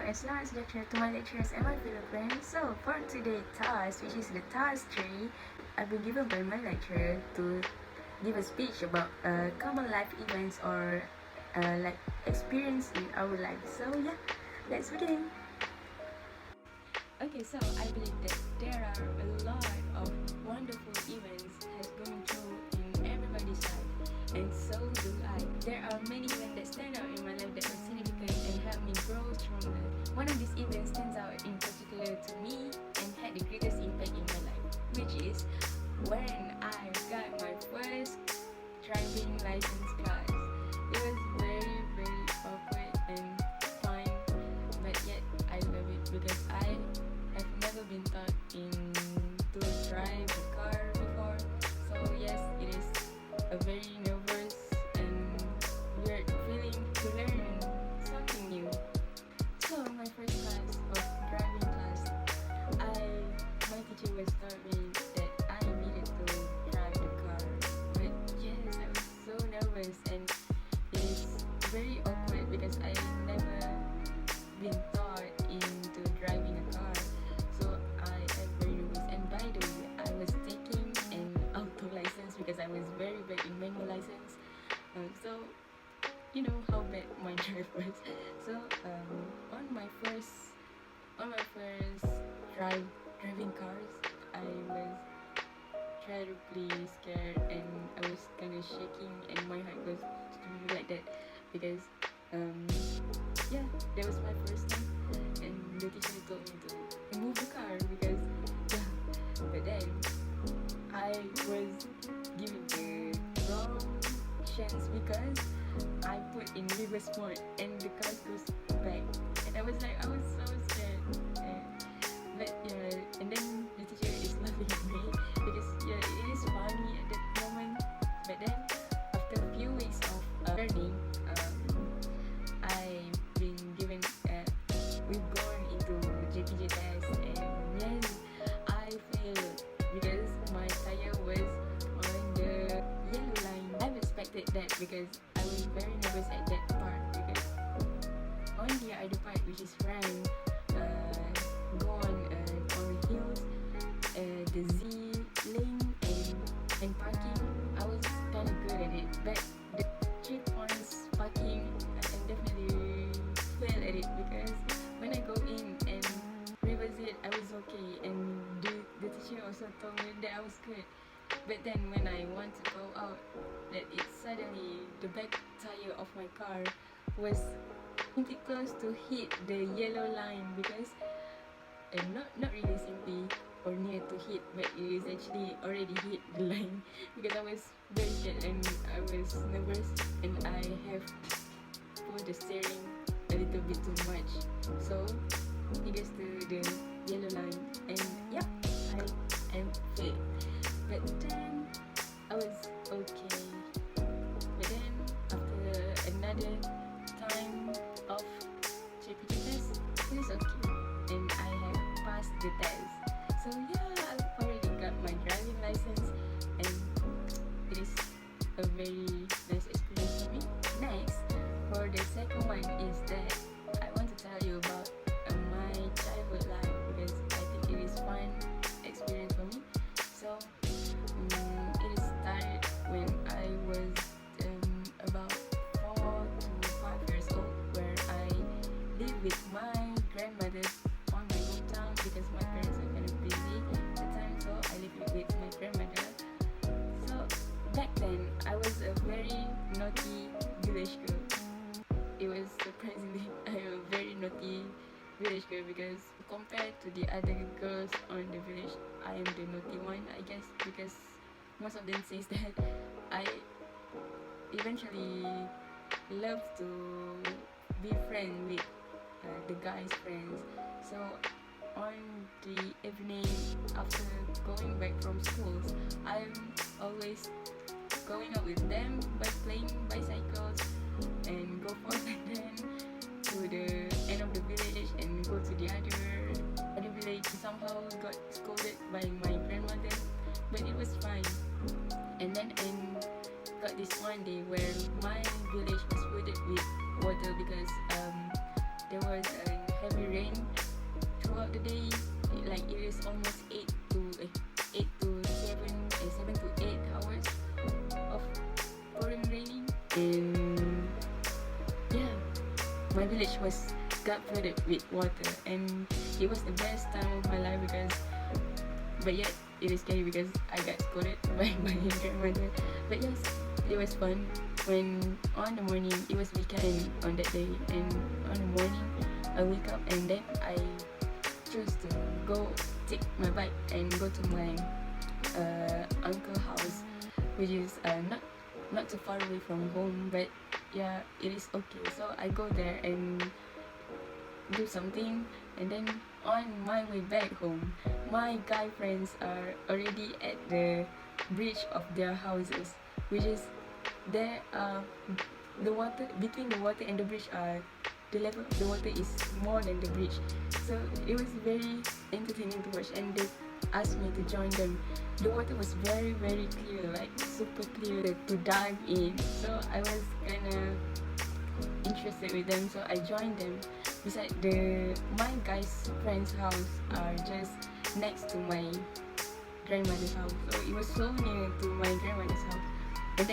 it's Lawrence lecture to my lecturers and my fellow friends. So for today's task, which is the task 3, I've been given by my lecturer to give a speech about common life events or like experience in our life. So yeah, let's begin. Okay, so I believe that there are a lot of wonderful events has gone through in everybody's life, and so do I. There are many events that stand out in my life that are significant and help me grow stronger. One of these events stands out in particular to me and had the greatest impact in my life, which is when I got my first driving license class. It was very, very awkward and fun, but yet I love it because I have never been taught to drive a car before. So yes, it is a very nervous and weird feeling to learn something new. So my first class of driving class, my teacher was told me that I needed to drive the car. But yes, I was so nervous and it is very awkward because I never been taught into driving a car. So I am very nervous, and by the way, I was taking an auto license because I was very bad in manual license. So you know how bad my drive was. So on my first driving cars, I was terribly scared and I was kind of shaking and my heart was like that because yeah, that was my first time, and the teacher told me to move the car because yeah, but then I was given the wrong chance because I put in reverse mode and the car goes back, and I was so scared. But yeah, and then the teacher is laughing at me because yeah, it is funny at that moment. But then after a few weeks of learning, I've been given we've gone into JPJ test, and yes, I failed because my tire was on the yellow line. I expected that because I was very nervous at that part because on the other part, which is ramp, go on the hills, the Z lane and parking, I was kind of good at it. But the 3 points parking, I definitely fail at it because when I go in and reverse it, I was okay, and the teacher also told me that I was good. But then when I want to go out, that it suddenly the back tire of my car was pretty close to hit the yellow line because not really simply or near to hit, but it is actually already hit the line because I was very scared and I was nervous, and I have pulled the steering a little bit too much, so it gets to the yellow line, and yeah, I am failed. But then I was okay. But then after another time of JPG test, it is okay, and I have passed the test. So yeah, I've already got my driving license, and it is a very nice experience for me. Next, for the second one is that I want to tell you about my childhood life because I think it is fun experience for me. So it started when I was about 4 to 5 years old, where I lived with my grandmother on my hometown because my parents were kind of busy at the time, so I lived with my grandmother. So back then, I was a very naughty village girl. It was surprisingly I am a very naughty village girl because compared to the other girls on the village, I am the naughty one, I guess, because most of them says that I eventually love to be friends with the guys' friends. So on the evening after going back from schools, I'm always going out with them by playing bicycles and go forth and then to the end of the village and go to the other village. Somehow got scolded by my grandmother, but it was fine. And then I got this one day where my village was flooded with water because there was a heavy rain throughout the day. Like it is almost 7 to 8 hours of pouring raining. And yeah, my village got flooded with water, and it was the best time of my life but yet it is scary because I got scolded by my grandmother. But yes, it was fun. When on the morning, it was weekend on that day, and on the morning I wake up and then I choose to go take my bike and go to my uncle house, which is not too far away from home, but yeah, it is okay. So I go there and do something, and then on my way back home, my guy friends are already at the bridge of their houses, which is there. The water between the water and the bridge the level of the water is more than the bridge, so it was very entertaining to watch. And they asked me to join them. The water was very clear, like super clear to dive in, so I was kinda interested with them, so I joined them. Beside my guys friend's house are just next to my grandmother's house, so it was so near to my grandmother's house. And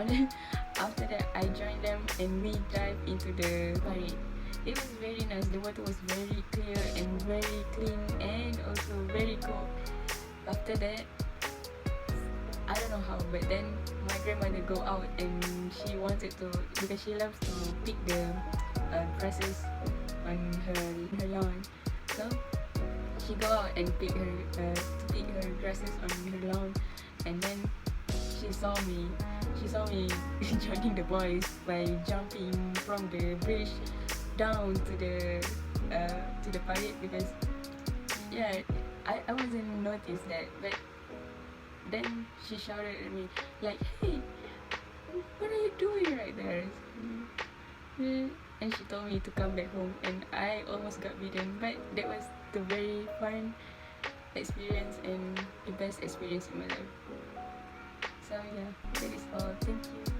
then after that, I joined them and we dived into the parade. It was very nice. The water was very clear and very clean, and also very cold. After that, I don't know how, but then my grandmother go out and she wanted to, because she loves to pick the grasses on her lawn. So she go out and pick her grasses on her lawn, and then she saw me joining the boys by jumping from the bridge down to the parade, because yeah, I wasn't noticed that, but then she shouted at me like, "Hey, what are you doing right there?" And she told me to come back home, and I almost got beaten, but that was the very fun experience and the best experience in my life. So yeah, that is all. Thank you.